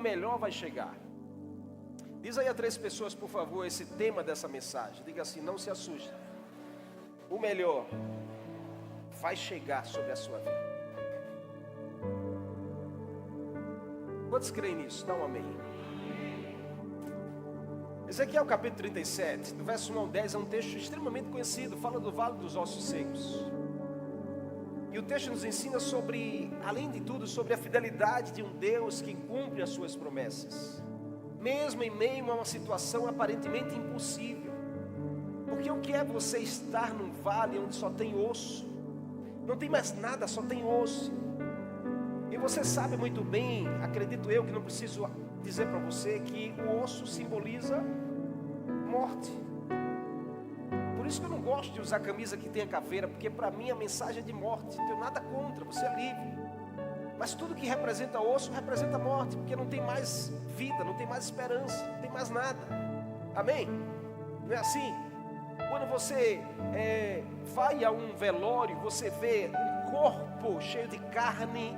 melhor vai chegar. Diz aí a 3 pessoas, por favor, esse tema dessa mensagem. Diga assim: não se assuste. O melhor vai chegar sobre a sua vida. Quantos creem nisso? Dá um amém. Ezequiel capítulo 37, do verso 1 ao 10, é um texto extremamente conhecido. Fala do vale dos ossos secos. E o texto nos ensina sobre, além de tudo, sobre a fidelidade de um Deus que cumpre as suas promessas, mesmo em meio a uma situação aparentemente impossível. Porque o que é você estar num vale onde só tem osso? Não tem mais nada, só tem osso. E você sabe muito bem, acredito eu, que não preciso dizer para você, que o osso simboliza morte. Por isso que eu não gosto de usar camisa que tenha caveira, porque para mim a mensagem é de morte. Não tenho nada contra, você é livre. Mas tudo que representa osso representa morte, porque não tem mais vida, não tem mais esperança, não tem mais nada. Amém? Não é assim? Quando você vai a um velório, você vê um corpo cheio de carne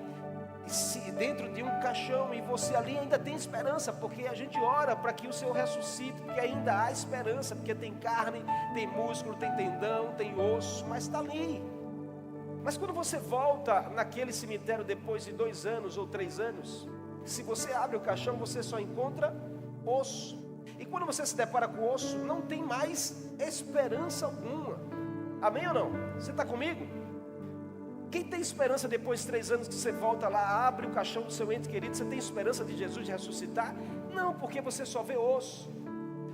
dentro de um caixão, e você ali ainda tem esperança, porque a gente ora para que o Senhor ressuscite, porque ainda há esperança, porque tem carne, tem músculo, tem tendão, tem osso, mas está ali. Mas quando você volta naquele cemitério depois de 2 anos ou 3 anos, se você abre o caixão, você só encontra osso. E quando você se depara com osso, não tem mais esperança alguma. Amém ou não? Você está comigo? Quem tem esperança depois de 3 anos que você volta lá, abre o caixão do seu ente querido, você tem esperança de Jesus de ressuscitar? Não, porque você só vê osso.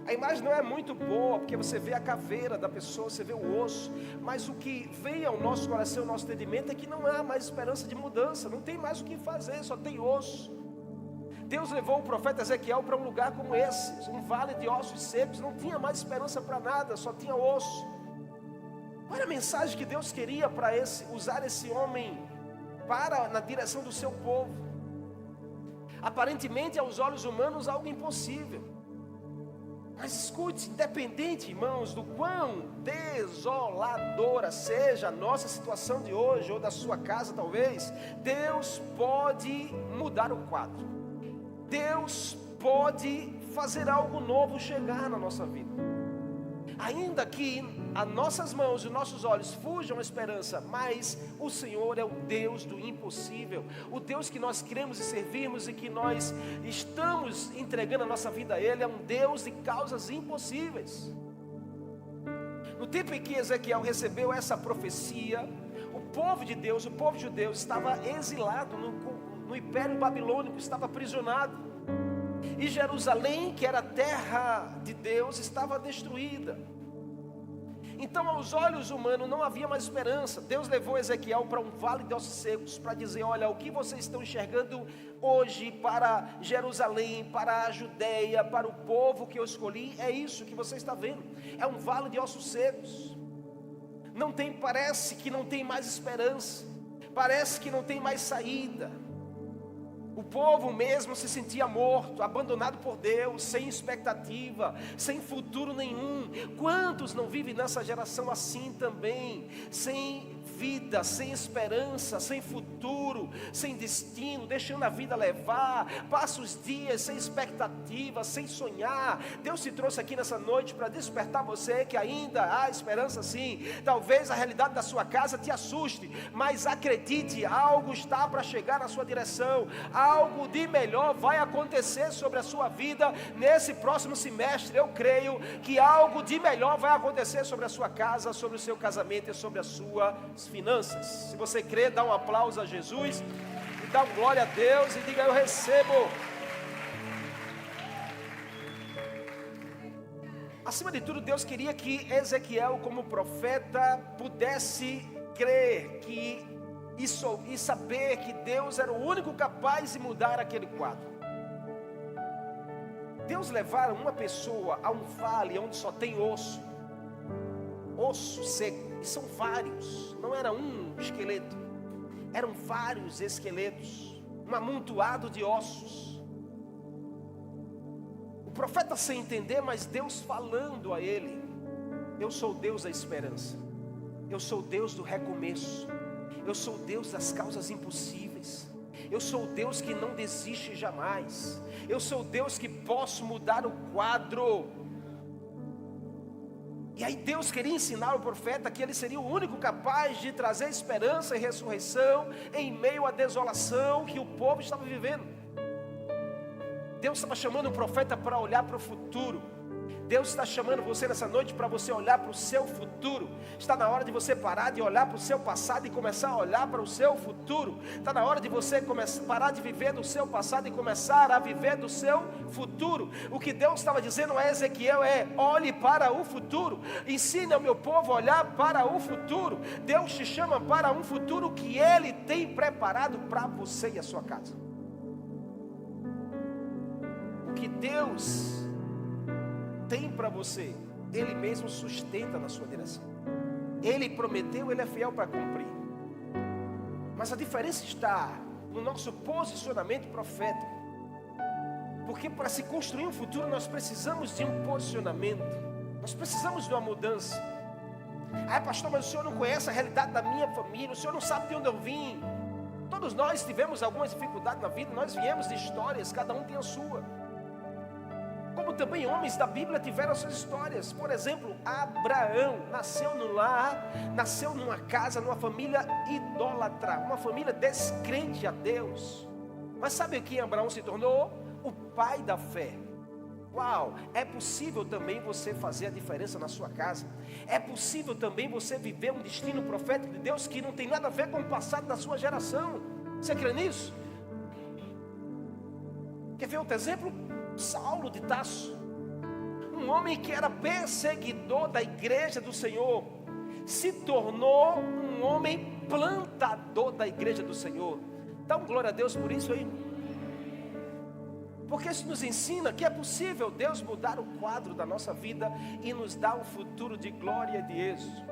A imagem não é muito boa, porque você vê a caveira da pessoa, você vê o osso. Mas o que vem ao nosso coração, ao nosso entendimento, é que não há mais esperança de mudança. Não tem mais o que fazer, só tem osso. Deus levou o profeta Ezequiel para um lugar como esse, um vale de ossos secos. Não tinha mais esperança para nada, só tinha osso. Olha a mensagem que Deus queria para usar esse homem na direção do seu povo. Aparentemente, aos olhos humanos, algo impossível. Mas escute, independente, irmãos, do quão desoladora seja a nossa situação de hoje, ou da sua casa talvez, Deus pode mudar o quadro. Deus pode fazer algo novo chegar na nossa vida. Ainda que as nossas mãos e os nossos olhos fujam a esperança, mas o Senhor é o Deus do impossível. O Deus que nós cremos e servimos e que nós estamos entregando a nossa vida a Ele, é um Deus de causas impossíveis. No tempo em que Ezequiel recebeu essa profecia, o povo de Deus, o povo judeu, estava exilado no Império Babilônico, estava aprisionado. E Jerusalém, que era a terra de Deus, estava destruída. Então, aos olhos humanos não havia mais esperança. Deus levou Ezequiel para um vale de ossos secos para dizer: olha, o que vocês estão enxergando hoje para Jerusalém, para a Judeia, para o povo que eu escolhi, é isso que você está vendo. É um vale de ossos secos. Parece que não tem mais esperança. Parece que não tem mais saída. O povo mesmo se sentia morto, abandonado por Deus, sem expectativa, sem futuro nenhum. Quantos não vivem nessa geração assim também? Sem vida, sem esperança, sem futuro, sem destino, deixando a vida levar. Passa os dias sem expectativa, sem sonhar. Deus te trouxe aqui nessa noite para despertar você que ainda há esperança sim. Talvez a realidade da sua casa te assuste, mas acredite, algo está para chegar na sua direção. Algo de melhor vai acontecer sobre a sua vida nesse próximo semestre. Eu creio que algo de melhor vai acontecer sobre a sua casa, sobre o seu casamento e sobre as suas finanças. Se você crê, dá um aplauso a Jesus e dá glória a Deus e diga: eu recebo. Acima de tudo, Deus queria que Ezequiel, como profeta, pudesse crer e saber que Deus era o único capaz de mudar aquele quadro. Deus levar uma pessoa a um vale onde só tem osso seco, e são vários, não era um esqueleto, eram vários esqueletos, um amontoado de ossos. O profeta sem entender, mas Deus falando a ele: eu sou o Deus da esperança, eu sou o Deus do recomeço, eu sou o Deus das causas impossíveis, Eu sou o Deus que não desiste jamais. Eu sou o Deus que posso mudar o quadro. E aí Deus queria ensinar o profeta que ele seria o único capaz de trazer esperança e ressurreição em meio à desolação que o povo estava vivendo. Deus estava chamando o profeta para olhar para o futuro. Deus está chamando você nessa noite para você olhar para o seu futuro. Está na hora de você parar de olhar para o seu passado e começar a olhar para o seu futuro. Está na hora de você parar de viver do seu passado e começar a viver do seu futuro. O que Deus estava dizendo a Ezequiel é: olhe para o futuro. Ensine ao meu povo a olhar para o futuro. Deus te chama para um futuro que Ele tem preparado para você e a sua casa. O que Deus tem para você, Ele mesmo sustenta na sua direção. Ele prometeu, Ele é fiel para cumprir. Mas a diferença está no nosso posicionamento profético. Porque para se construir um futuro nós precisamos de um posicionamento. Nós precisamos de uma mudança. Ah, pastor, mas o senhor não conhece a realidade da minha família, o senhor não sabe de onde eu vim. Todos nós tivemos algumas dificuldades na vida, nós viemos de histórias, cada um tem a sua. Como também homens da Bíblia tiveram suas histórias. Por exemplo, Abraão nasceu num lar, nasceu numa casa, numa família idólatra, uma família descrente a Deus. Mas sabe quem Abraão se tornou? O pai da fé. Uau, é possível também você fazer a diferença na sua casa. É possível também você viver um destino profético de Deus que não tem nada a ver com o passado da sua geração. Você crê nisso? Quer ver outro exemplo? Saulo de Tarso, um homem que era perseguidor da igreja do Senhor, se tornou um homem plantador da igreja do Senhor. Dá glória a Deus por isso aí. Porque isso nos ensina que é possível Deus mudar o quadro da nossa vida e nos dar um futuro de glória e de êxito.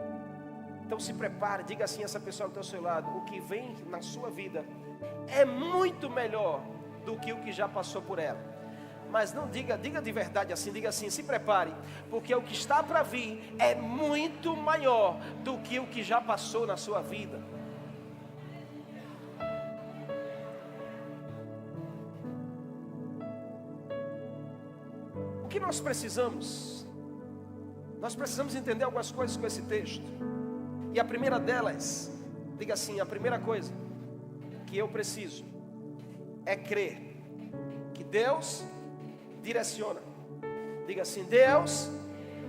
Então se prepare, diga assim a essa pessoa ao seu lado: o que vem na sua vida é muito melhor do que o que já passou por ela. Mas não diga de verdade assim, diga assim: se prepare, porque o que está para vir é muito maior do que o que já passou na sua vida. O que nós precisamos? Nós precisamos entender algumas coisas com esse texto. E a primeira delas, diga assim: a primeira coisa que eu preciso é crer que Deus direciona. Diga assim: Deus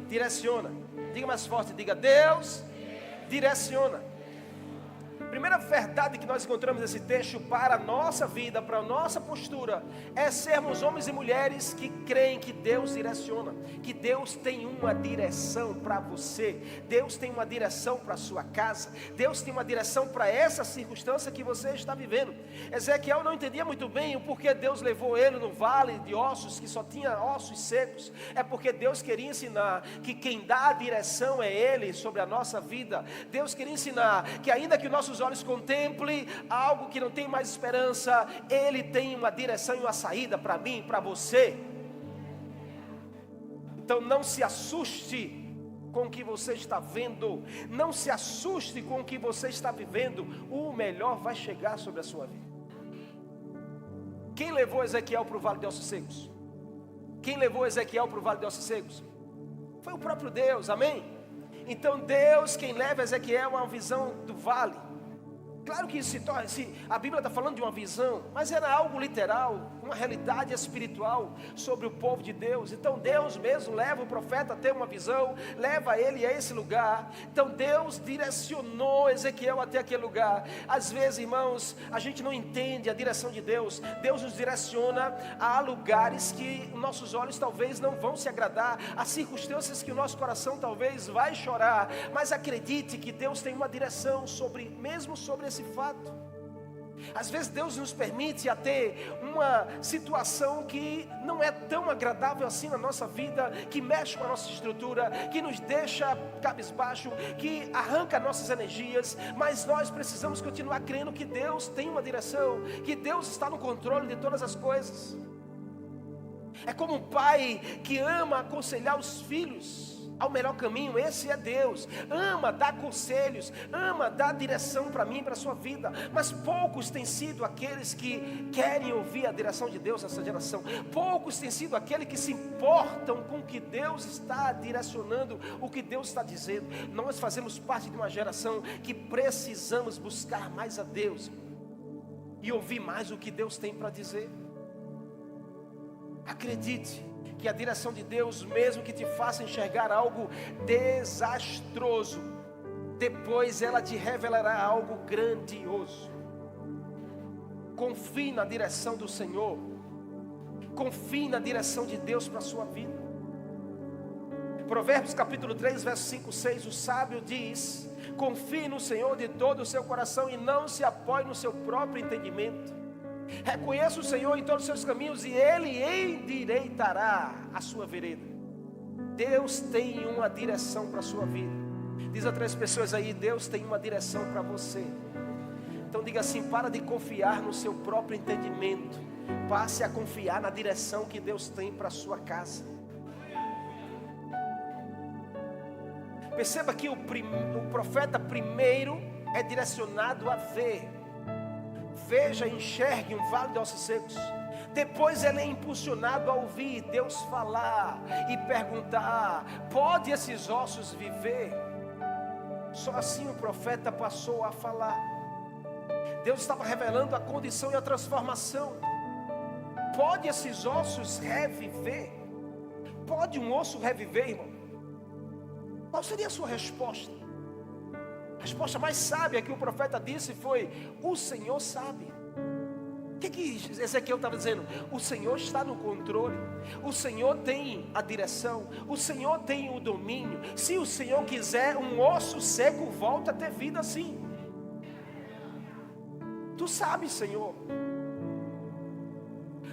direciona. Diga mais forte, diga: Deus direciona. Primeira verdade que nós encontramos nesse texto para a nossa vida, para a nossa postura, é sermos homens e mulheres que creem que Deus direciona, que Deus tem uma direção para você, Deus tem uma direção para a sua casa, Deus tem uma direção para essa circunstância que você está vivendo. Ezequiel não entendia muito bem o porquê Deus levou ele no vale de ossos, que só tinha ossos secos. É porque Deus queria ensinar que quem dá a direção é Ele sobre a nossa vida. Deus queria ensinar que ainda que nossos olhos contemplem algo que não tem mais esperança, Ele tem uma direção e uma saída para mim, para você. Então não se assuste com o que você está vendo, não se assuste com o que você está vivendo. O melhor vai chegar sobre a sua vida. Quem levou Ezequiel para o vale de ossos secos? Quem levou Ezequiel para o vale de ossos secos? Foi o próprio Deus, amém? Então Deus quem leva Ezequiel a uma visão do vale. Claro que a Bíblia está falando de uma visão, mas era algo literal, uma realidade espiritual sobre o povo de Deus. Então Deus mesmo leva o profeta a ter uma visão, leva ele a esse lugar. Então Deus direcionou Ezequiel até aquele lugar. Às vezes, irmãos, a gente não entende a direção de Deus. Deus nos direciona a lugares que nossos olhos talvez não vão se agradar, a circunstâncias que o nosso coração talvez vai chorar. Mas acredite que Deus tem uma direção mesmo sobre esse fato. Às vezes Deus nos permite a ter uma situação que não é tão agradável assim na nossa vida, que mexe com a nossa estrutura, que nos deixa cabisbaixo, que arranca nossas energias, mas nós precisamos continuar crendo que Deus tem uma direção, que Deus está no controle de todas as coisas. É como um pai que ama aconselhar os filhos. ao melhor caminho, esse é Deus. Ama dar conselhos, ama dar direção para mim, para a sua vida. Mas poucos têm sido aqueles que querem ouvir a direção de Deus nessa geração. Poucos têm sido aqueles que se importam com o que Deus está direcionando, o que Deus está dizendo. Nós fazemos parte de uma geração que precisamos buscar mais a Deus e ouvir mais o que Deus tem para dizer. Acredite que a direção de Deus, mesmo que te faça enxergar algo desastroso, depois ela te revelará algo grandioso. Confie na direção do Senhor. Confie na direção de Deus para a sua vida. Provérbios capítulo 3, verso 5, 6, o sábio diz: confie no Senhor de todo o seu coração e não se apoie no seu próprio entendimento. Reconheça o Senhor em todos os seus caminhos e Ele endireitará a sua vereda. Deus tem uma direção para a sua vida. Diz a 3 pessoas aí: Deus tem uma direção para você. Então diga assim: para de confiar no seu próprio entendimento, passe a confiar na direção que Deus tem para a sua casa. Perceba que o profeta primeiro é direcionado a ver. Veja, enxergue um vale de ossos secos. Depois ele é impulsionado a ouvir Deus falar e perguntar: pode esses ossos viver? Só assim o profeta passou a falar. Deus estava revelando a condição e a transformação. Pode esses ossos reviver? Pode um osso reviver, irmão? Qual seria a sua resposta? A resposta mais sábia que o profeta disse foi: o Senhor sabe. O que Ezequiel estava dizendo? O Senhor está no controle. O Senhor tem a direção. O Senhor tem o domínio. Se o Senhor quiser, um osso seco volta a ter vida assim. Tu sabes, Senhor.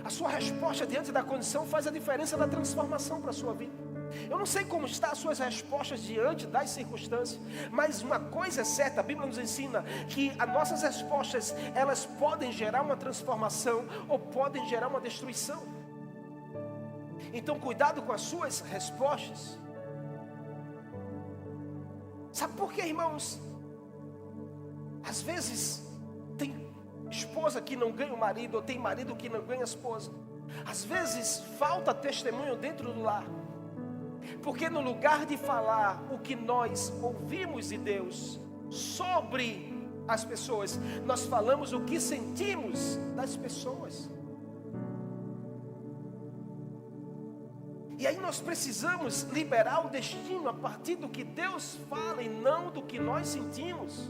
A sua resposta diante da condição faz a diferença da transformação para a sua vida. Eu não sei como estão as suas respostas diante das circunstâncias, mas uma coisa é certa: a Bíblia nos ensina que as nossas respostas, elas podem gerar uma transformação ou podem gerar uma destruição. Então cuidado com as suas respostas. Sabe por quê, irmãos? Às vezes tem esposa que não ganha o marido, ou tem marido que não ganha a esposa. Às vezes falta testemunho dentro do lar. Porque no lugar de falar o que nós ouvimos de Deus sobre as pessoas, nós falamos o que sentimos das pessoas. E aí nós precisamos liberar o destino a partir do que Deus fala e não do que nós sentimos.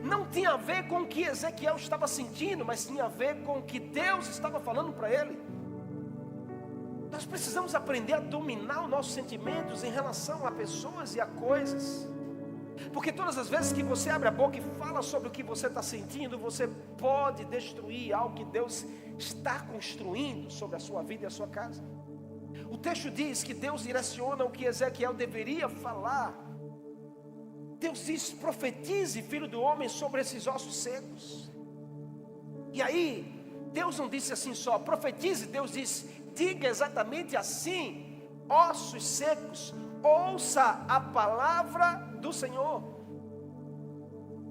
Não tinha a ver com o que Ezequiel estava sentindo, mas tinha a ver com o que Deus estava falando para ele. Nós precisamos aprender a dominar os nossos sentimentos em relação a pessoas e a coisas. Porque todas as vezes que você abre a boca e fala sobre o que você está sentindo, você pode destruir algo que Deus está construindo sobre a sua vida e a sua casa. O texto diz que Deus direciona o que Ezequiel deveria falar. Deus diz: profetize, filho do homem, sobre esses ossos secos. E aí, Deus não disse assim só, profetize. Deus diz: diga exatamente assim: ossos secos, ouça a palavra do Senhor.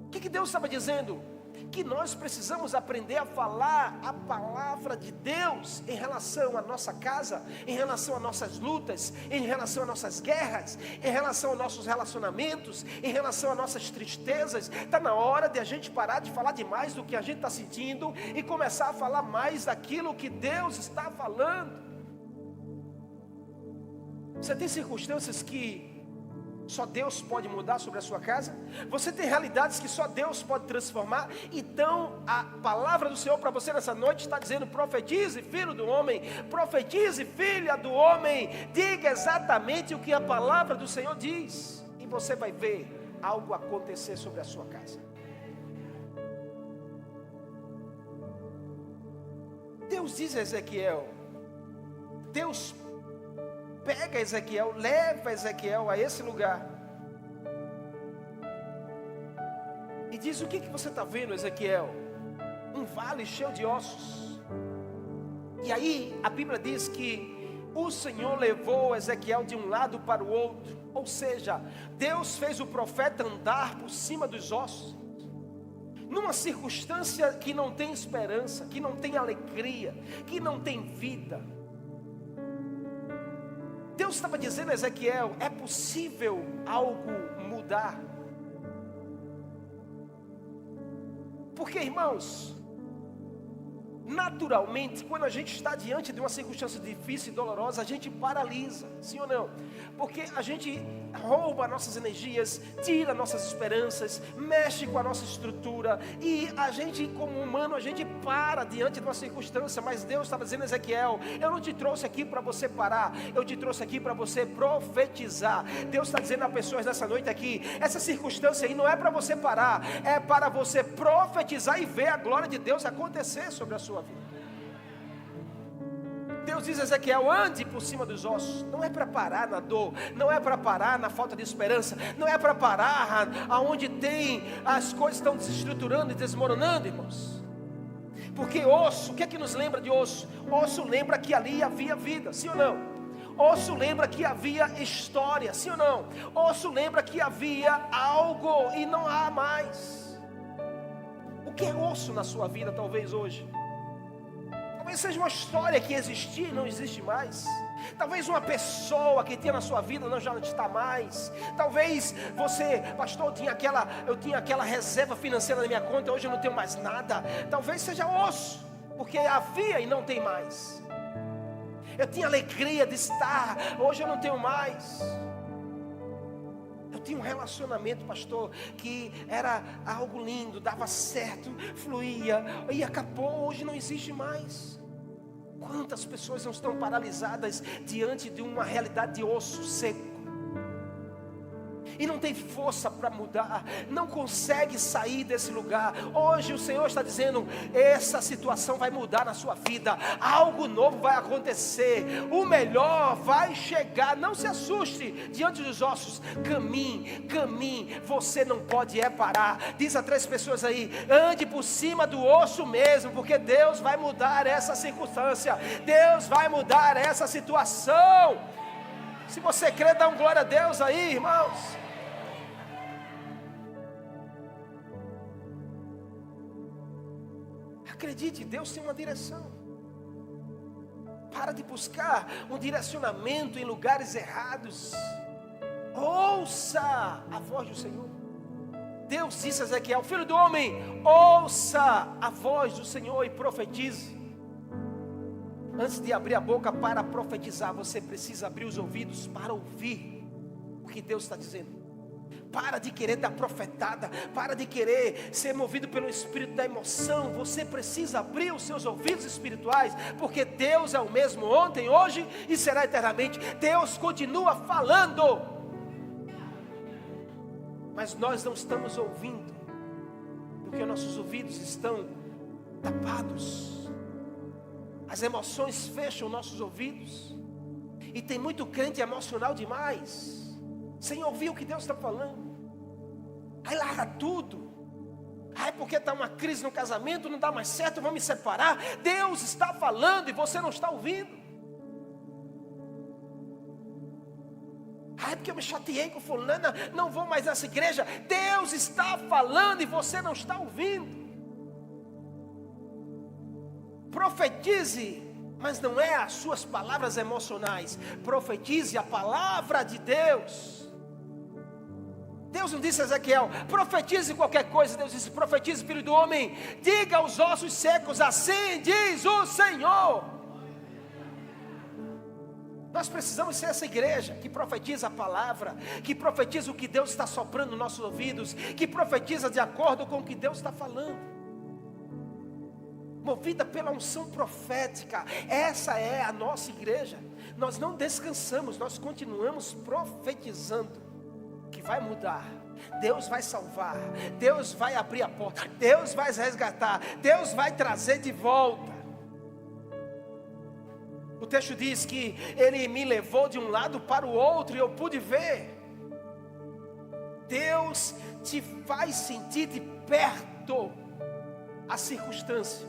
O que Deus estava dizendo? Que nós precisamos aprender a falar a palavra de Deus em relação à nossa casa, em relação às nossas lutas, em relação às nossas guerras, em relação aos nossos relacionamentos, em relação às nossas tristezas. Está na hora de a gente parar de falar demais do que a gente está sentindo e começar a falar mais daquilo que Deus está falando. Você tem circunstâncias que só Deus pode mudar sobre a sua casa? Você tem realidades que só Deus pode transformar? Então a palavra do Senhor para você nessa noite está dizendo: profetize, filho do homem, profetize, filha do homem, diga exatamente o que a palavra do Senhor diz, e você vai ver algo acontecer sobre a sua casa. Deus diz a Ezequiel, Deus pega Ezequiel, leva Ezequiel a esse lugar e diz: o que você está vendo, Ezequiel? Um vale cheio de ossos. E aí a Bíblia diz que o Senhor levou Ezequiel de um lado para o outro. Ou seja, Deus fez o profeta andar por cima dos ossos, numa circunstância que não tem esperança, que não tem alegria, que não tem vida. Deus estava dizendo a Ezequiel: é possível algo mudar. Porque, irmãos, naturalmente, quando a gente está diante de uma circunstância difícil e dolorosa, a gente paralisa, sim ou não? Porque a gente rouba nossas energias, tira nossas esperanças, mexe com a nossa estrutura, e a gente, como humano, a gente para diante de uma circunstância. Mas Deus estava dizendo a Ezequiel: eu não te trouxe aqui para você parar, eu te trouxe aqui para você profetizar. Deus está dizendo a pessoas nessa noite aqui: essa circunstância aí não é para você parar, é para você profetizar e ver a glória de Deus acontecer sobre a sua vida. Deus diz a Ezequiel: ande por cima dos ossos. Não é para parar na dor, não é para parar na falta de esperança, não é para parar aonde tem as coisas estão desestruturando e desmoronando, irmãos. Porque osso, o que é que nos lembra de osso? Osso lembra que ali havia vida, sim ou não? Osso lembra que havia história, sim ou não? Osso lembra que havia algo e não há mais. O que é osso na sua vida talvez hoje? Talvez seja uma história que existia e não existe mais. Talvez uma pessoa que tinha na sua vida não já não está mais. Talvez você, pastor, eu tinha aquela reserva financeira na minha conta, hoje eu não tenho mais nada. Talvez seja osso, porque havia e não tem mais. Eu tinha alegria de estar, hoje eu não tenho mais. Eu tinha um relacionamento, pastor, que era algo lindo, dava certo, fluía, e acabou, hoje não existe mais. Quantas pessoas não estão paralisadas diante de uma realidade de osso seco? E não tem força para mudar, não consegue sair desse lugar. Hoje o Senhor está dizendo: essa situação vai mudar na sua vida, algo novo vai acontecer, o melhor vai chegar. Não se assuste diante dos ossos, caminhe, você não pode parar. Diz a 3 pessoas aí: ande por cima do osso mesmo, porque Deus vai mudar essa circunstância, Deus vai mudar essa situação. Se você crê, dá um glória a Deus aí, irmãos. Acredite, Deus tem uma direção. Para de buscar um direcionamento em lugares errados. Ouça a voz do Senhor. Deus disse a Ezequiel: filho do homem, ouça a voz do Senhor e profetize. Antes de abrir a boca para profetizar, você precisa abrir os ouvidos para ouvir o que Deus está dizendo. Para de querer dar profetada, para de querer ser movido pelo espírito da emoção. Você precisa abrir os seus ouvidos espirituais, porque Deus é o mesmo ontem, hoje e será eternamente. Deus continua falando, mas nós não estamos ouvindo, porque nossos ouvidos estão tapados. As emoções fecham nossos ouvidos, e tem muito crente emocional demais, sem ouvir o que Deus está falando. Aí larga tudo. Aí porque está uma crise no casamento, não dá mais certo, vamos me separar. Deus está falando e você não está ouvindo. Aí porque eu me chateei com fulana, não vou mais nessa igreja. Deus está falando e você não está ouvindo. Profetize, mas não é as suas palavras emocionais. Profetize a palavra de Deus. Deus não disse a Ezequiel: profetize qualquer coisa. Deus disse: profetize, filho do homem. Diga aos ossos secos: assim diz o Senhor. Nós precisamos ser essa igreja que profetiza a palavra, que profetiza o que Deus está soprando nos nossos ouvidos, que profetiza de acordo com o que Deus está falando, movida pela unção profética. Essa é a nossa igreja. Nós não descansamos, nós continuamos profetizando que vai mudar, Deus vai salvar, Deus vai abrir a porta, Deus vai resgatar, Deus vai trazer de volta. O texto diz que Ele me levou de um lado para o outro e eu pude ver. Deus te faz sentir de perto a circunstância,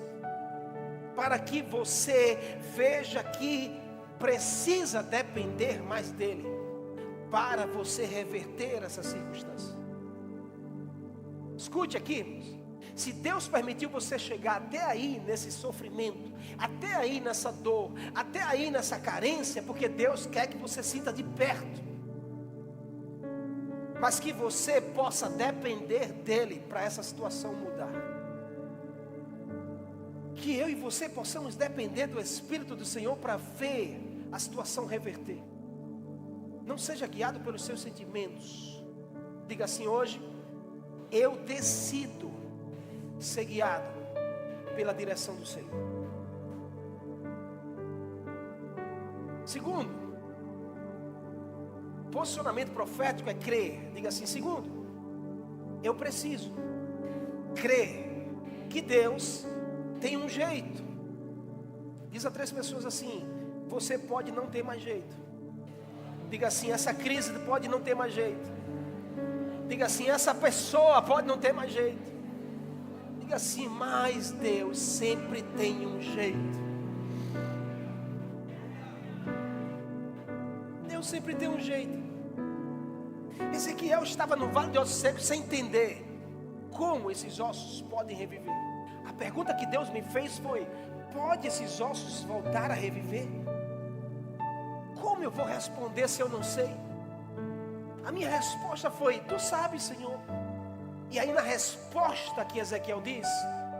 para que você veja que precisa depender mais dele para você reverter essa circunstância. Escute aqui, irmãos. Se Deus permitiu você chegar até aí nesse sofrimento, até aí nessa dor, até aí nessa carência, porque Deus quer que você sinta de perto, mas que você possa depender dele para essa situação mudar. Que eu e você possamos depender do Espírito do Senhor para ver a situação reverter. Não seja guiado pelos seus sentimentos. Diga assim: hoje eu decido ser guiado pela direção do Senhor. Segundo, posicionamento profético é crer. Diga assim: segundo, eu preciso crer que Deus tem um jeito. Diz a 3 pessoas assim: você pode não ter mais jeito. Diga assim: essa crise pode não ter mais jeito. Diga assim: essa pessoa pode não ter mais jeito. Diga assim: mas Deus sempre tem um jeito. Deus sempre tem um jeito. Ezequiel estava no vale de ossos secos sem entender como esses ossos podem reviver. A pergunta que Deus me fez foi: pode esses ossos voltar a reviver? Como eu vou responder se eu não sei? A minha resposta foi: tu sabes, Senhor. E aí na resposta que Ezequiel diz,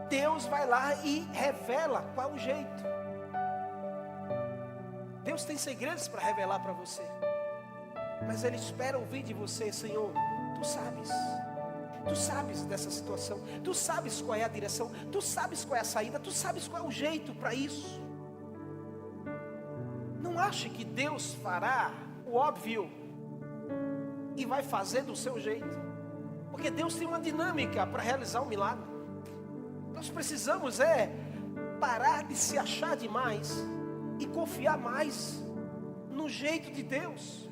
Deus vai lá e revela qual o jeito. Deus tem segredos para revelar para você, mas Ele espera ouvir de você: Senhor, tu sabes. Tu sabes dessa situação, tu sabes qual é a direção, tu sabes qual é a saída, tu sabes qual é o jeito para isso. Não ache que Deus fará o óbvio e vai fazer do seu jeito, porque Deus tem uma dinâmica para realizar um milagre. Nós precisamos parar de se achar demais e confiar mais no jeito de Deus.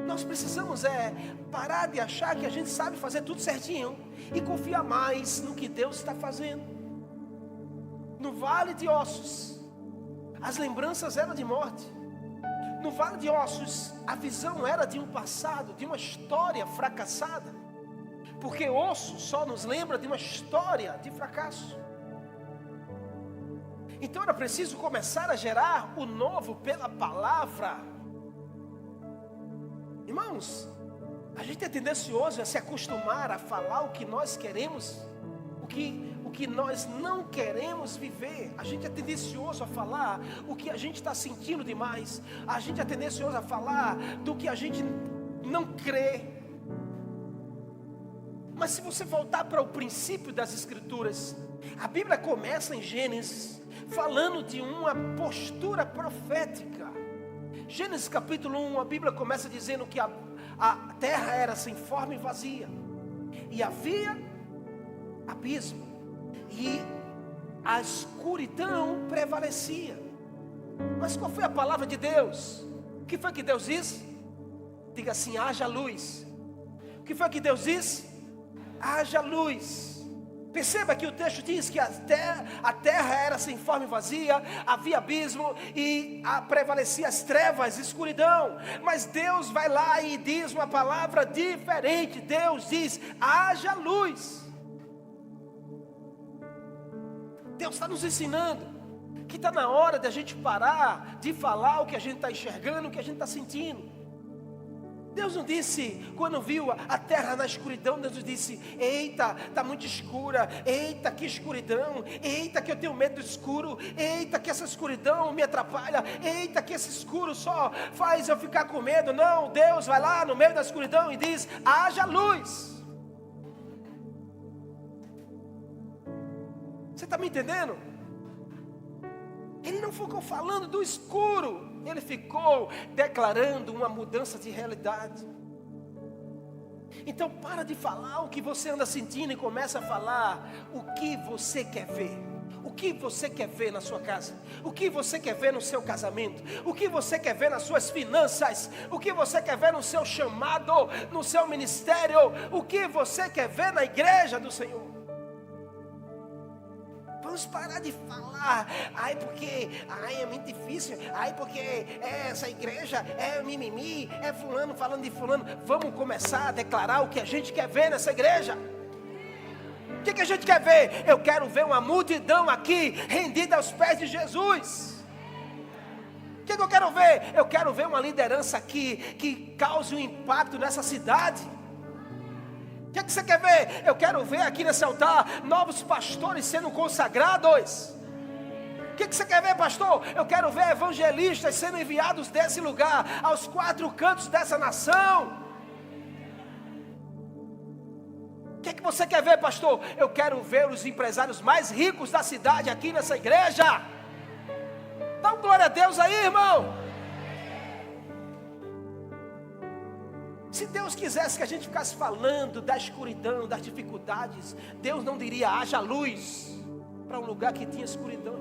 Nós precisamos parar de achar que a gente sabe fazer tudo certinho e confiar mais no que Deus está fazendo. No vale de ossos, as lembranças eram de morte. No vale de ossos, a visão era de um passado, de uma história fracassada, porque osso só nos lembra de uma história de fracasso. Então era preciso começar a gerar o novo pela palavra. Irmãos, a gente é tendencioso a se acostumar a falar o que nós queremos, o que nós não queremos viver. A gente é tendencioso a falar o que a gente está sentindo demais. A gente é tendencioso a falar do que a gente não crê. Mas se você voltar para o princípio das Escrituras, a Bíblia começa em Gênesis falando de uma postura profética. Gênesis capítulo 1, a Bíblia começa dizendo que a terra era sem forma e vazia, e havia abismo, e a escuridão prevalecia. Mas qual foi a palavra de Deus? O que foi que Deus disse? Diga assim: haja luz. O que foi que Deus disse? Haja luz. Perceba que o texto diz que a terra era sem forma e vazia, havia abismo e prevalecia as trevas, escuridão. Mas Deus vai lá e diz uma palavra diferente. Deus diz: haja luz. Deus está nos ensinando que está na hora de a gente parar de falar o que a gente está enxergando, o que a gente está sentindo. Deus não disse, quando viu a terra na escuridão, Deus disse: eita, está muito escura, eita, que escuridão, eita, que eu tenho medo do escuro, eita, que essa escuridão me atrapalha, eita, que esse escuro só faz eu ficar com medo. Não, Deus vai lá no meio da escuridão e diz: haja luz. Você está me entendendo? Ele não ficou falando do escuro, ele ficou declarando uma mudança de realidade. Então para de falar o que você anda sentindo e começa a falar o que você quer ver. O que você quer ver na sua casa? O que você quer ver no seu casamento? O que você quer ver nas suas finanças? O que você quer ver no seu chamado, no seu ministério? O que você quer ver na igreja do Senhor? Vamos Vamos parar de falar, porque é muito difícil, porque essa igreja é mimimi, é fulano falando de fulano. Vamos começar a declarar o que a gente quer ver nessa igreja. O que a gente quer ver? Eu quero ver uma multidão aqui rendida aos pés de Jesus. O que eu quero ver? Eu quero ver uma liderança aqui que cause um impacto nessa cidade. O que você quer ver? Eu quero ver aqui nesse altar novos pastores sendo consagrados. O que você quer ver, pastor? Eu quero ver evangelistas sendo enviados desse lugar aos 4 cantos dessa nação. O que você quer ver, pastor? Eu quero ver os empresários mais ricos da cidade aqui nessa igreja. Dá um glória a Deus aí, irmão. Se Deus quisesse que a gente ficasse falando da escuridão, das dificuldades, Deus não diria haja luz para um lugar que tinha escuridão.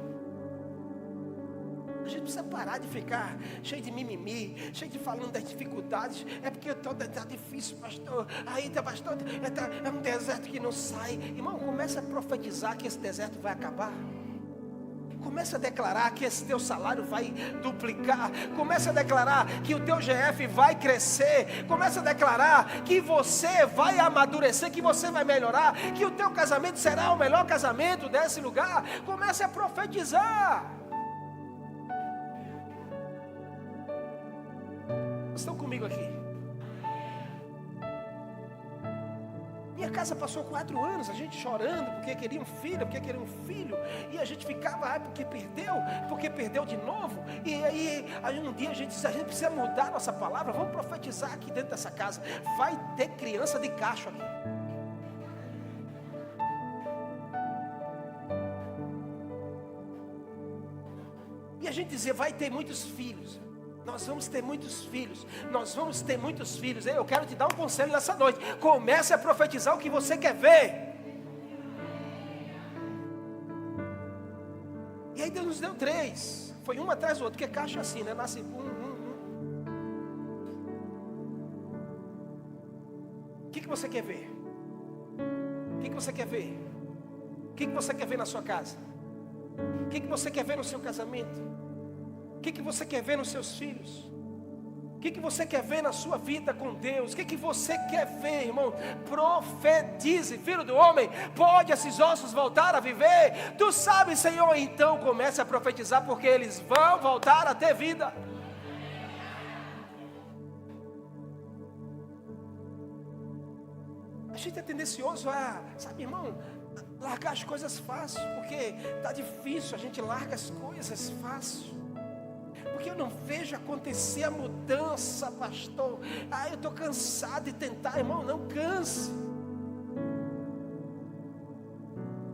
A gente precisa parar de ficar cheio de mimimi, cheio de falando das dificuldades. É porque está difícil, pastor. Aí tá, pastor, é um deserto que não sai. Irmão, começa a profetizar que esse deserto vai acabar. Começa a declarar que esse teu salário vai duplicar. Começa a declarar que o teu GF vai crescer. Começa a declarar que você vai amadurecer, que você vai melhorar, que o teu casamento será o melhor casamento desse lugar. Comece a profetizar. Estão comigo aqui? Minha casa passou 4 anos, a gente chorando, porque queria um filho, e a gente ficava, porque perdeu de novo, e aí um dia a gente disse, a gente precisa mudar nossa palavra, vamos profetizar aqui dentro dessa casa, vai ter criança de cacho aqui. E a gente dizia, vai ter muitos filhos. Nós vamos ter muitos filhos. Nós vamos ter muitos filhos. Eu quero te dar um conselho nessa noite. Comece a profetizar o que você quer ver. E aí Deus nos deu 3. Foi um atrás do outro. Porque caixa assim, né? Nasce O que você quer ver? O que você quer ver? O que você quer ver na sua casa? O que você quer ver no seu casamento? O que você quer ver nos seus filhos? O que você quer ver na sua vida com Deus? O que você quer ver, irmão? Profetize, filho do homem. Pode esses ossos voltar a viver? Tu sabes, Senhor. Então comece a profetizar, porque eles vão voltar a ter vida. A gente é tendencioso a, sabe, irmão, largar as coisas fácil, porque está difícil, a gente larga as coisas fácil. Porque eu não vejo acontecer a mudança, pastor. Eu estou cansado de tentar, irmão, não canse.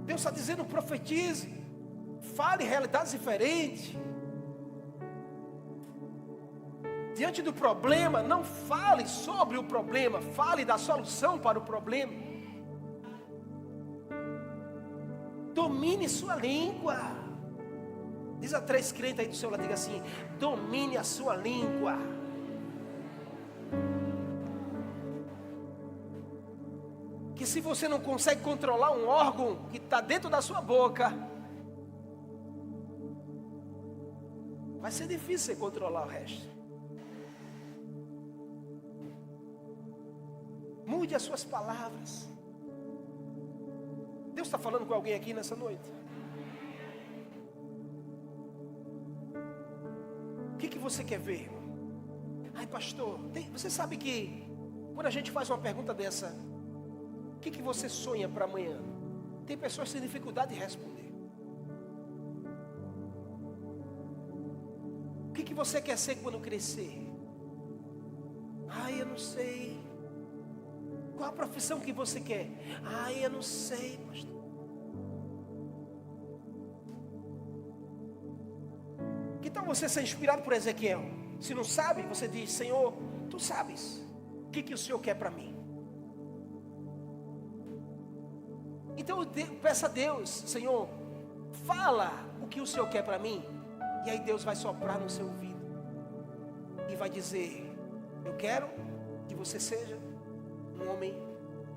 Deus está dizendo, profetize. Fale realidades diferentes. Diante do problema, não fale sobre o problema, fale da solução para o problema. Domine sua língua. Diz a 3 crentes aí do seu lado, diga assim, domine a sua língua. Que se você não consegue controlar um órgão que está dentro da sua boca, vai ser difícil você controlar o resto. Mude as suas palavras. Deus está falando com alguém aqui nessa noite? O que você quer ver? Ai, pastor, você sabe que quando a gente faz uma pergunta dessa, o que você sonha para amanhã? Tem pessoas que têm dificuldade de responder. O que você quer ser quando crescer? Ai, eu não sei. Qual a profissão que você quer? Ai, eu não sei, pastor. Que tal você ser inspirado por Ezequiel? Se não sabe, você diz, Senhor, tu sabes o que o Senhor quer para mim. Então peça a Deus, Senhor, fala o que o Senhor quer para mim. E aí Deus vai soprar no seu ouvido e vai dizer, eu quero que você seja um homem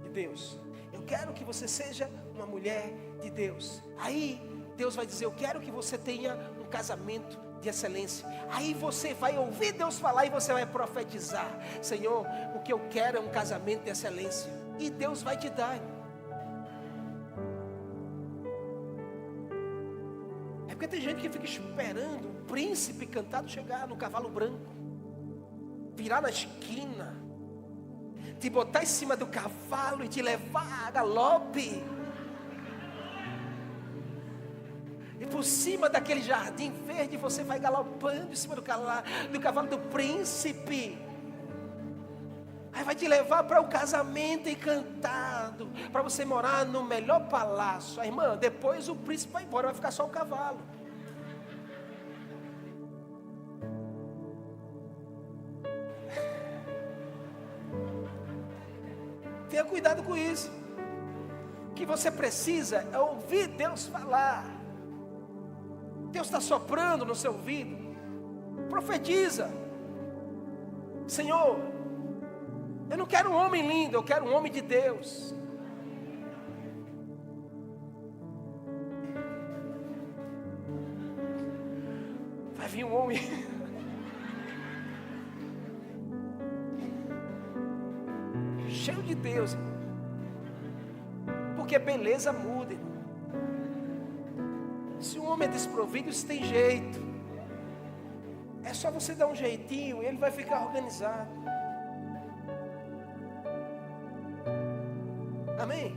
de Deus. Eu quero que você seja uma mulher de Deus. Aí Deus vai dizer: eu quero que você tenha um casamento de excelência. Aí você vai ouvir Deus falar e você vai profetizar: Senhor, o que eu quero é um casamento de excelência. E Deus vai te dar. É porque tem gente que fica esperando o príncipe encantado chegar no cavalo branco, virar na esquina, te botar em cima do cavalo e te levar a galope. E por cima daquele jardim verde você vai galopando em cima do cavalo do príncipe. Aí vai te levar para o casamento encantado, para você morar no melhor palácio. Aí, irmã, depois o príncipe vai embora, vai ficar só o cavalo. Tenha cuidado com isso. O que você precisa é ouvir Deus falar. Deus está soprando no seu ouvido. Profetiza: Senhor, eu não quero um homem lindo, eu quero um homem de Deus. Vai vir um homem cheio de Deus, irmão. Porque beleza muda, irmão. Se um homem é desprovido, isso tem jeito. É só você dar um jeitinho e ele vai ficar organizado. Amém?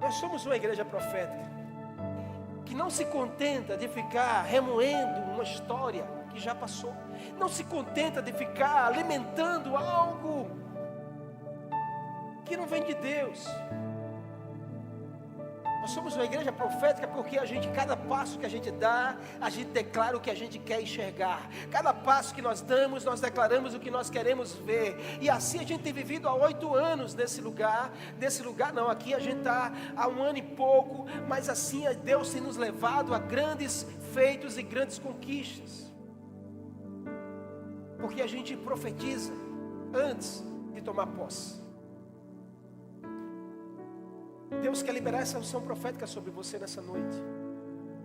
Nós somos uma igreja profética que não se contenta de ficar remoendo uma história que já passou. Não se contenta de ficar alimentando algo que não vem de Deus. Nós somos uma igreja profética porque cada passo que a gente dá, a gente declara o que a gente quer enxergar. Cada passo que nós damos, nós declaramos o que nós queremos ver. E assim a gente tem vivido há 8 anos nesse lugar. Nesse lugar não, aqui a gente está há 1 ano e pouco. Mas assim Deus tem nos levado a grandes feitos e grandes conquistas. Porque a gente profetiza antes de tomar posse. Deus quer liberar essa unção profética sobre você nessa noite.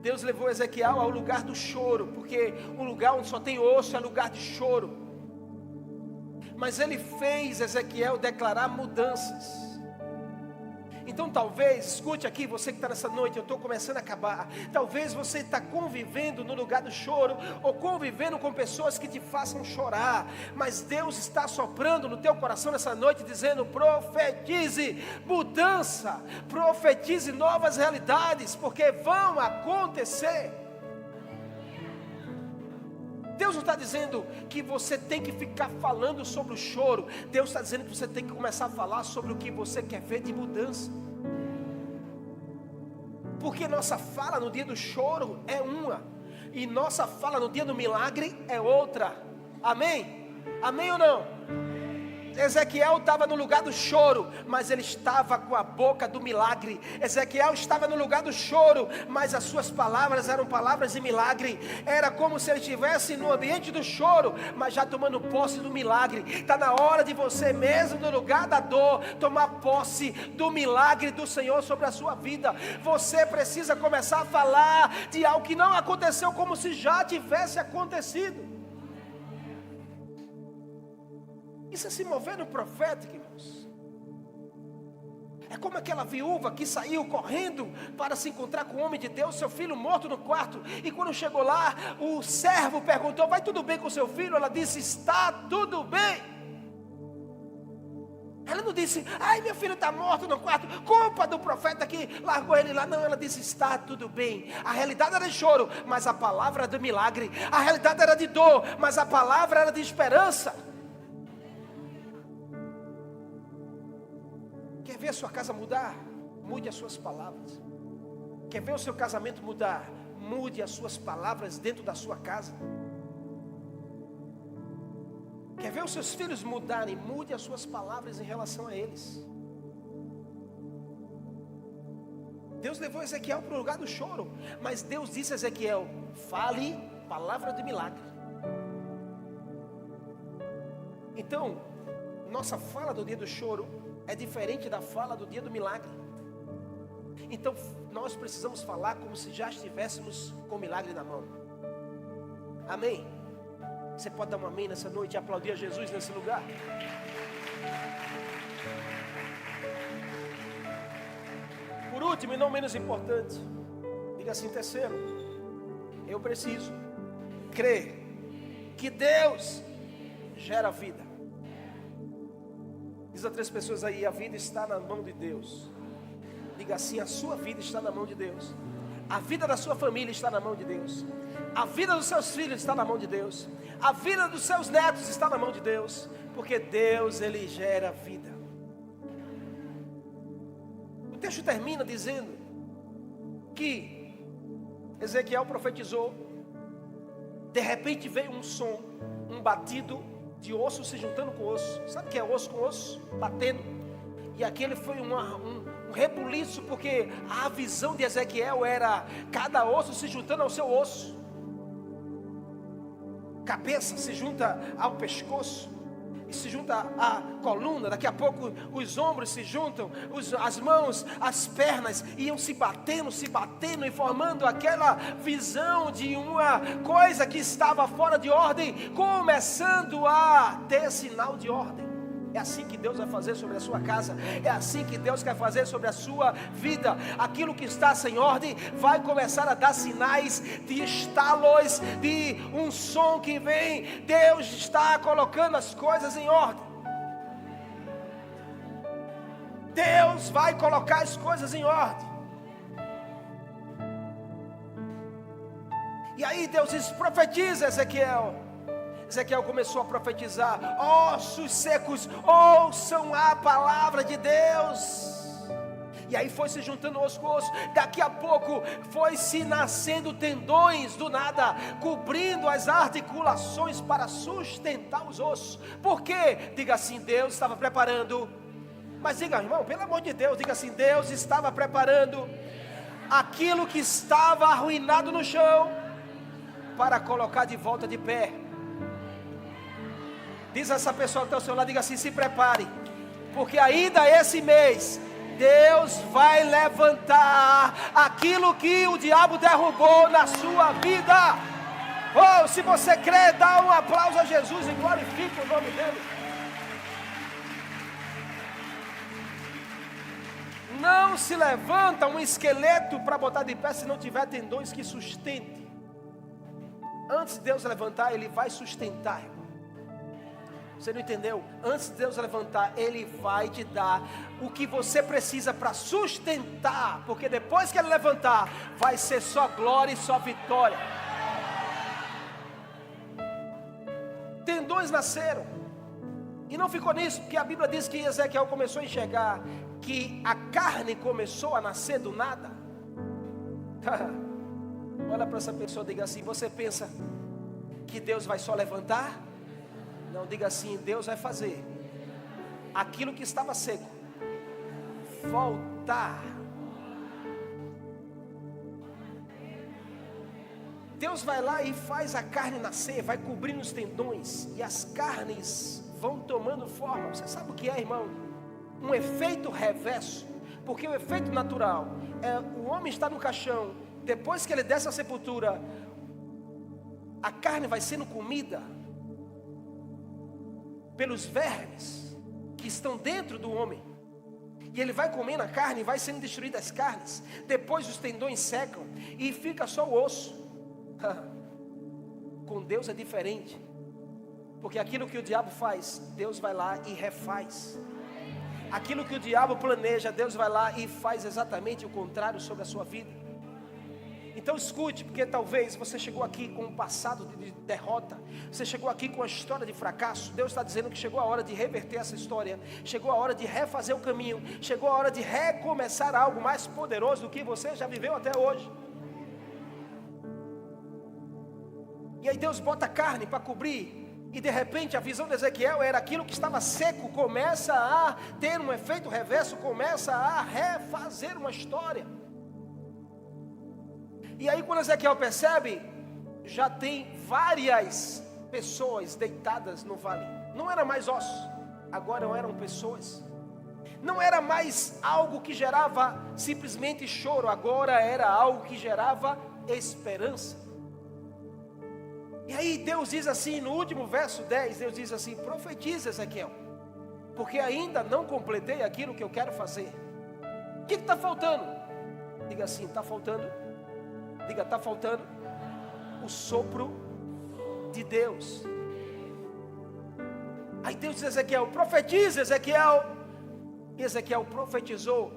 Deus levou Ezequiel ao lugar do choro, porque o lugar onde só tem osso é lugar de choro. Mas ele fez Ezequiel declarar mudanças. Então talvez, escute aqui, você que está nessa noite, eu estou começando a acabar. Talvez você está convivendo no lugar do choro, ou convivendo com pessoas que te façam chorar. Mas Deus está soprando no teu coração nessa noite, dizendo: profetize mudança, profetize novas realidades, porque vão acontecer. Deus não está dizendo que você tem que ficar falando sobre o choro. Deus está dizendo que você tem que começar a falar sobre o que você quer ver de mudança. Porque nossa fala no dia do choro é uma, e nossa fala no dia do milagre é outra. Amém? Amém ou não? Ezequiel estava no lugar do choro, mas ele estava com a boca do milagre. Ezequiel estava no lugar do choro, mas as suas palavras eram palavras de milagre. Era como se ele estivesse no ambiente do choro, mas já tomando posse do milagre. Está na hora de você mesmo, no lugar da dor, tomar posse do milagre do Senhor sobre a sua vida. Você precisa começar a falar de algo que não aconteceu, como se já tivesse acontecido. Isso é se mover no profético, irmãos. É como aquela viúva que saiu correndo para se encontrar com o homem de Deus, seu filho morto no quarto. E quando chegou lá, o servo perguntou: vai tudo bem com seu filho? Ela disse: está tudo bem. Ela não disse: ai, meu filho está morto no quarto, culpa do profeta que largou ele lá. Não, ela disse: está tudo bem. A realidade era de choro, mas a palavra era de milagre. A realidade era de dor, mas a palavra era de esperança. Quer ver a sua casa mudar? Mude as suas palavras. Quer ver o seu casamento mudar? Mude as suas palavras dentro da sua casa. Quer ver os seus filhos mudarem? Mude as suas palavras em relação a eles. Deus levou Ezequiel para o lugar do choro, mas Deus disse a Ezequiel: fale palavra de milagre. Então, nossa fala do dia do choro é diferente da fala do dia do milagre. Então nós precisamos falar como se já estivéssemos com o milagre na mão. Amém? Você pode dar um amém nessa noite e aplaudir a Jesus nesse lugar? Por último e não menos importante, diga assim, terceiro, eu preciso crer que Deus gera vida. Diz a 3 pessoas aí, a vida está na mão de Deus. Diga assim, a sua vida está na mão de Deus. A vida da sua família está na mão de Deus. A vida dos seus filhos está na mão de Deus. A vida dos seus netos está na mão de Deus. Porque Deus, Ele gera vida. O texto termina dizendo que Ezequiel profetizou. De repente veio um som, um batido de osso se juntando com osso. Sabe o que é osso com osso? Batendo. E aquele foi um rebuliço, porque a visão de Ezequiel era cada osso se juntando ao seu osso. Cabeça se junta ao pescoço, e se junta à coluna. Daqui a pouco os ombros se juntam, as mãos, as pernas iam se batendo e formando aquela visão de uma coisa que estava fora de ordem, começando a ter sinal de ordem. É assim que Deus vai fazer sobre a sua casa. É assim que Deus quer fazer sobre a sua vida. Aquilo que está sem ordem vai começar a dar sinais de estalos, de um som que vem. Deus está colocando as coisas em ordem. Deus vai colocar as coisas em ordem. E aí Deus diz, profetiza, Ezequiel. Ezequiel começou a profetizar: ossos secos, ouçam a palavra de Deus. E aí foi se juntando osso com osso. Daqui a pouco foi se nascendo tendões do nada, cobrindo as articulações para sustentar os ossos. Por quê? Diga assim, Deus estava preparando. Mas diga, irmão, pelo amor de Deus, diga assim, Deus estava preparando aquilo que estava arruinado no chão para colocar de volta de pé. Diz a essa pessoa que está ao seu lado, diga assim, se prepare, porque ainda esse mês Deus vai levantar aquilo que o diabo derrubou na sua vida. Oh, se você crê, dá um aplauso a Jesus e glorifique o nome dele. Não se levanta um esqueleto para botar de pé se não tiver tendões que sustente. Antes de Deus levantar, Ele vai sustentar. Você não entendeu? Antes de Deus levantar, Ele vai te dar o que você precisa para sustentar. Porque depois que Ele levantar, vai ser só glória e só vitória. Tendões nasceram. E não ficou nisso, porque a Bíblia diz que Ezequiel começou a enxergar que a carne começou a nascer do nada. Olha para essa pessoa e diga assim, você pensa que Deus vai só levantar? Não, diga assim, Deus vai fazer aquilo que estava seco voltar. Deus vai lá e faz a carne nascer, vai cobrindo os tendões, e as carnes vão tomando forma. Você sabe o que é, irmão? Um efeito reverso. Porque o efeito natural é o homem está no caixão, depois que ele desce à sepultura, a carne vai sendo comida pelos vermes que estão dentro do homem, e ele vai comendo a carne, vai sendo destruídas as carnes. Depois os tendões secam e fica só o osso. Com Deus é diferente, porque aquilo que o diabo faz, Deus vai lá e refaz. Aquilo que o diabo planeja, Deus vai lá e faz exatamente o contrário sobre a sua vida. Então escute, porque talvez você chegou aqui com um passado de derrota, você chegou aqui com uma história de fracasso. Deus está dizendo que chegou a hora de reverter essa história, chegou a hora de refazer o caminho, chegou a hora de recomeçar algo mais poderoso do que você já viveu até hoje. E aí Deus bota carne para cobrir. E de repente a visão de Ezequiel era aquilo que estava seco começa a ter um efeito reverso, começa a refazer uma história. E aí quando Ezequiel percebe, já tem várias pessoas deitadas no vale. Não era mais ossos, agora eram pessoas. Não era mais algo que gerava simplesmente choro, agora era algo que gerava esperança. E aí Deus diz assim, no último verso 10, Deus diz assim: profetiza, Ezequiel, porque ainda não completei aquilo que eu quero fazer. O que está faltando? Diga assim, está faltando. Diga, está faltando o sopro de Deus. Aí Deus diz a Ezequiel: profetiza, Ezequiel. E Ezequiel profetizou: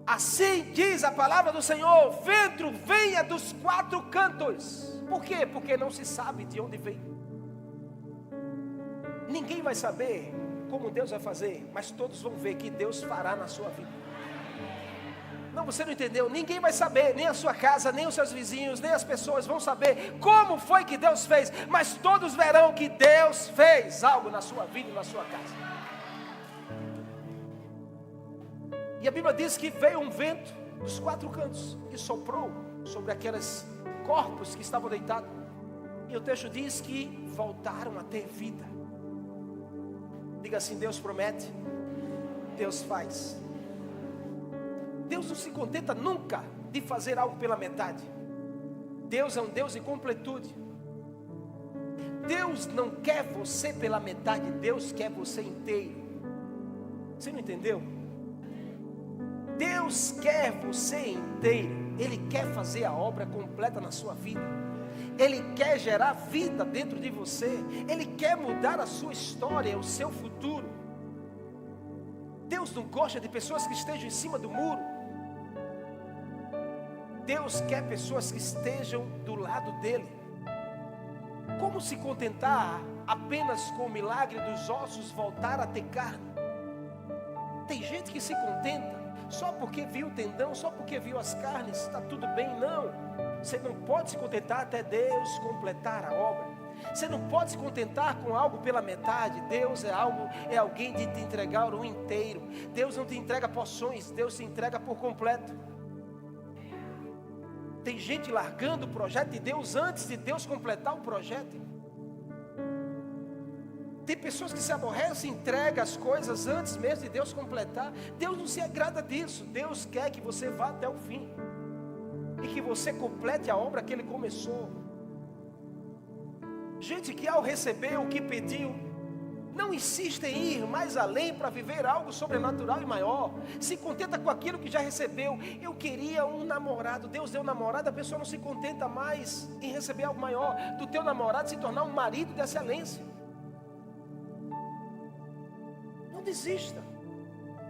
assim diz a palavra do Senhor, vento venha dos 4 cantos. Por quê? Porque não se sabe de onde vem. Ninguém vai saber como Deus vai fazer, mas todos vão ver que Deus fará na sua vida. Não, você não entendeu. Ninguém vai saber, nem a sua casa, nem os seus vizinhos, nem as pessoas vão saber como foi que Deus fez, mas todos verão que Deus fez algo na sua vida e na sua casa. E a Bíblia diz que veio um vento dos 4 cantos e soprou sobre aqueles corpos que estavam deitados. E o texto diz que voltaram a ter vida. Diga assim: Deus promete, Deus faz. Deus não se contenta nunca de fazer algo pela metade. Deus é um Deus de completude. Deus não quer você pela metade, Deus quer você inteiro. Você não entendeu? Deus quer você inteiro. Ele quer fazer a obra completa na sua vida. Ele quer gerar vida dentro de você. Ele quer mudar a sua história, o seu futuro. Deus não gosta de pessoas que estejam em cima do muro. Deus quer pessoas que estejam do lado dele. Como se contentar apenas com o milagre dos ossos voltar a ter carne? Tem gente que se contenta só porque viu o tendão, só porque viu as carnes, está tudo bem. Não, você não pode se contentar até Deus completar a obra. Você não pode se contentar com algo pela metade. Deus é alguém de te entregar o inteiro. Deus não te entrega porções, Deus te entrega por completo. Tem gente largando o projeto de Deus antes de Deus completar o projeto. Tem pessoas que se aborrecem, entregam as coisas antes mesmo de Deus completar. Deus não se agrada disso. Deus quer que você vá até o fim e que você complete a obra que Ele começou. Gente que ao receber o que pediu, não insiste em ir mais além para viver algo sobrenatural e maior. Se contenta com aquilo que já recebeu. Eu queria um namorado, Deus deu um namorado. A pessoa não se contenta mais em receber algo maior. Do teu namorado se tornar um marido de excelência. Não desista.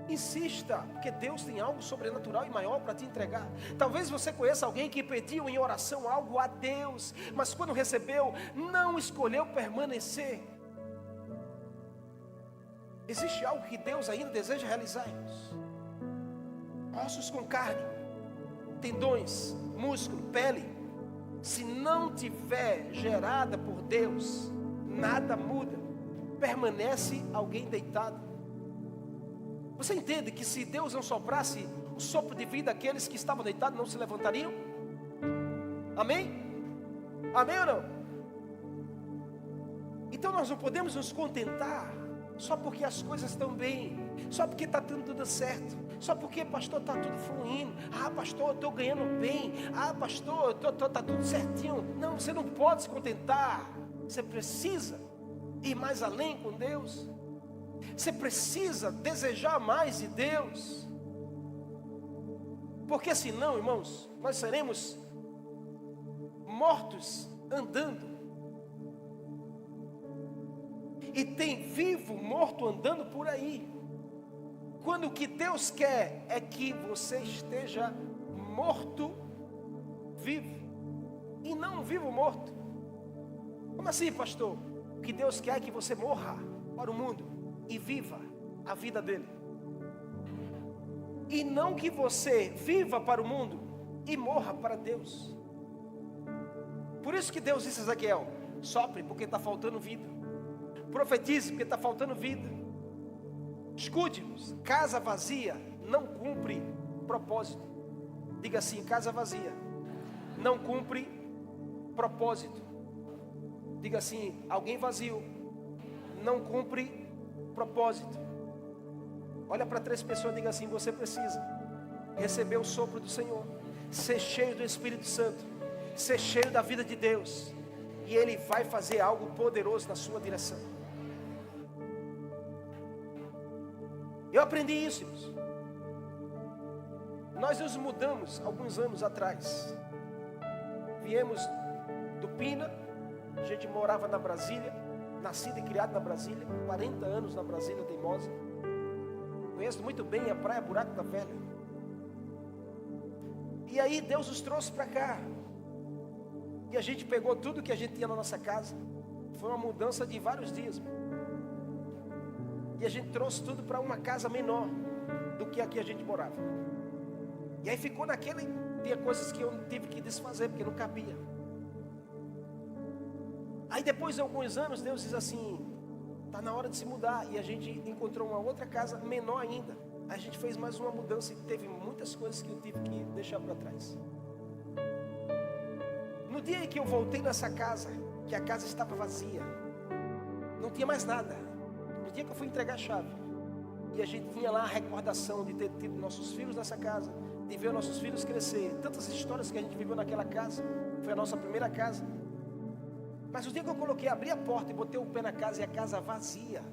Insista, porque Deus tem algo sobrenatural e maior para te entregar. Talvez você conheça alguém que pediu em oração algo a Deus, mas quando recebeu, não escolheu permanecer. Existe algo que Deus ainda deseja realizar, irmãos. Ossos com carne, tendões, músculo, pele. Se não tiver gerada por Deus, nada muda. Permanece alguém deitado. Você entende que se Deus não soprasse o sopro de vida, aqueles que estavam deitados não se levantariam? Amém? Amém ou não? Então nós não podemos nos contentar só porque as coisas estão bem, só porque está tudo certo, só porque, pastor, está tudo fluindo. Ah, pastor, eu estou ganhando bem. Ah, pastor, está tudo certinho. Não, você não pode se contentar. Você precisa ir mais além com Deus. Você precisa desejar mais de Deus. Porque senão, irmãos, nós seremos mortos andando. E tem vivo, morto andando por aí. Quando o que Deus quer é que você esteja morto, vivo. E não vivo, morto. Como assim, pastor? O que Deus quer é que você morra para o mundo e viva a vida dele. E não que você viva para o mundo e morra para Deus. Por isso que Deus disse a Ezequiel: sopre porque está faltando vida. Profetize porque está faltando vida. Escute-nos, casa vazia não cumpre propósito. Diga assim: casa vazia não cumpre propósito. Diga assim: alguém vazio não cumpre propósito. Olha para 3 pessoas e diga assim: você precisa receber o sopro do Senhor, ser cheio do Espírito Santo, ser cheio da vida de Deus, e Ele vai fazer algo poderoso na sua direção. Eu aprendi isso, irmãos. Nós nos mudamos alguns anos atrás. Viemos do Pina, a gente morava na Brasília, nascido e criado na Brasília, 40 anos na Brasília Teimosa. Conheço muito bem a praia Buraco da Velha. E aí Deus nos trouxe para cá. E a gente pegou tudo que a gente tinha na nossa casa. Foi uma mudança de vários dias. E a gente trouxe tudo para uma casa menor do que aqui a gente morava. E aí ficou naquele... Tinha coisas que eu tive que desfazer, porque não cabia. Aí depois de alguns anos, Deus diz assim: está na hora de se mudar. E a gente encontrou uma outra casa menor ainda. A gente fez mais uma mudança e teve muitas coisas que eu tive que deixar para trás. No dia em que eu voltei nessa casa, que a casa estava vazia, não tinha mais nada. No dia que eu fui entregar a chave, e a gente tinha lá a recordação de ter tido nossos filhos nessa casa, de ver nossos filhos crescer, tantas histórias que a gente viveu naquela casa. Foi a nossa primeira casa. Mas o dia que eu coloquei, abri a porta e botei o pé na casa, e a casa vazia,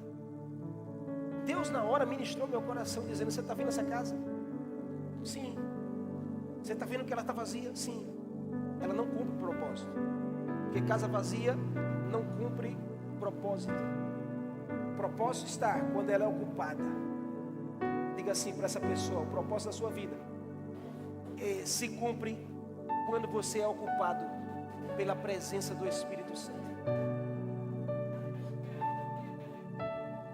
Deus na hora ministrou meu coração, dizendo: você está vendo essa casa? Sim. Você está vendo que ela está vazia? Sim. Ela não cumpre propósito, porque casa vazia não cumpre propósito. O propósito está quando ela é ocupada. Diga assim para essa pessoa: o propósito da sua vida se cumpre quando você é ocupado pela presença do Espírito Santo.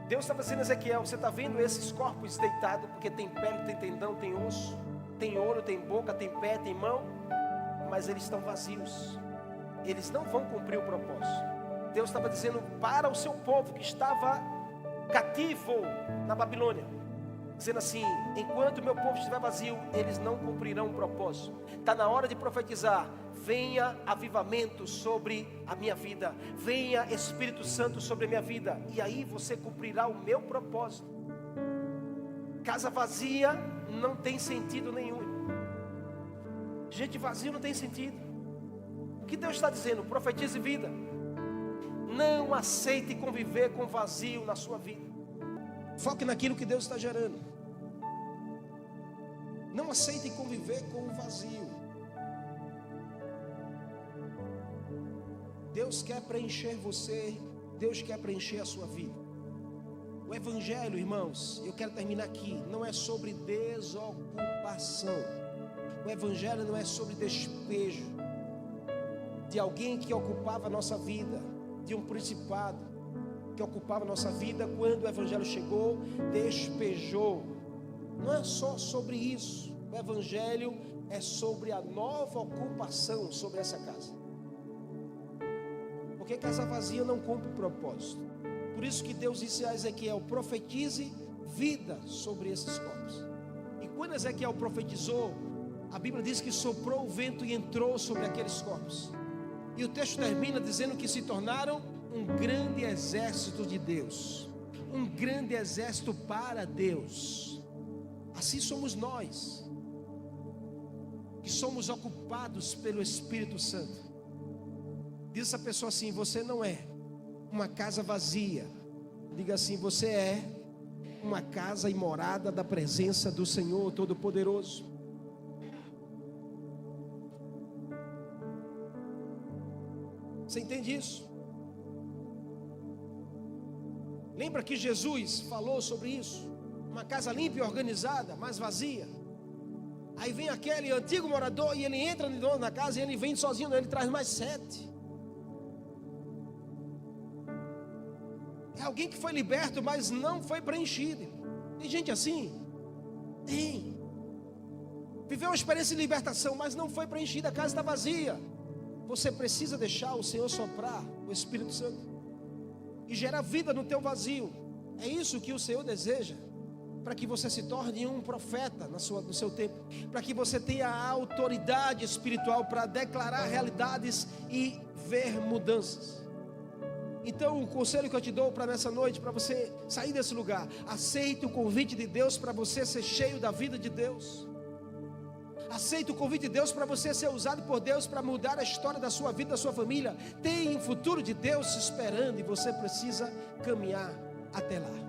Deus estava dizendo a Ezequiel: você está vendo esses corpos deitados, porque tem pele, tem tendão, tem osso, tem olho, tem boca, tem pé, tem mão, mas eles estão vazios. Eles não vão cumprir o propósito. Deus estava dizendo para o seu povo que estava cativo na Babilônia, dizendo assim: enquanto o meu povo estiver vazio, eles não cumprirão o propósito. Está na hora de profetizar: venha avivamento sobre a minha vida, venha Espírito Santo sobre a minha vida, e aí você cumprirá o meu propósito. Casa vazia não tem sentido nenhum. Gente vazia não tem sentido. O que Deus está dizendo? Profetize vida. Não aceite conviver com vazio na sua vida. Foque naquilo que Deus está gerando. Não aceite conviver com o vazio. Deus quer preencher você. Deus quer preencher a sua vida. O Evangelho, irmãos, eu quero terminar aqui, não é sobre desocupação. O Evangelho não é sobre despejo de alguém que ocupava a nossa vida, de um principado que ocupava a nossa vida. Quando o Evangelho chegou, despejou. Não é só sobre isso. O Evangelho é sobre a nova ocupação sobre essa casa. Porque casa vazia não cumpre o propósito. Por isso que Deus disse a Ezequiel: profetize vida sobre esses corpos. E quando Ezequiel profetizou, a Bíblia diz que soprou o vento e entrou sobre aqueles corpos. E o texto termina dizendo que se tornaram um grande exército de Deus, um grande exército para Deus. Assim somos nós, que somos ocupados pelo Espírito Santo. Diz essa pessoa assim: você não é uma casa vazia. Diga assim: você é uma casa e morada da presença do Senhor Todo-Poderoso. Você entende isso? Lembra que Jesus falou sobre isso? Uma casa limpa e organizada, mas vazia. Aí vem aquele antigo morador e ele entra de novo na casa e ele vem sozinho, ele traz mais 7. É alguém que foi liberto, mas não foi preenchido. Tem gente assim? Tem. Viveu uma experiência de libertação, mas não foi preenchida, a casa está vazia. Você precisa deixar o Senhor soprar o Espírito Santo e gerar vida no teu vazio. É isso que o Senhor deseja, para que você se torne um profeta no seu tempo, para que você tenha a autoridade espiritual para declarar realidades e ver mudanças. Então o conselho que eu te dou para nessa noite, para você sair desse lugar: aceite o convite de Deus para você ser cheio da vida de Deus. Aceite o convite de Deus para você ser usado por Deus para mudar a história da sua vida, da sua família. Tem um futuro de Deus te esperando e você precisa caminhar até lá.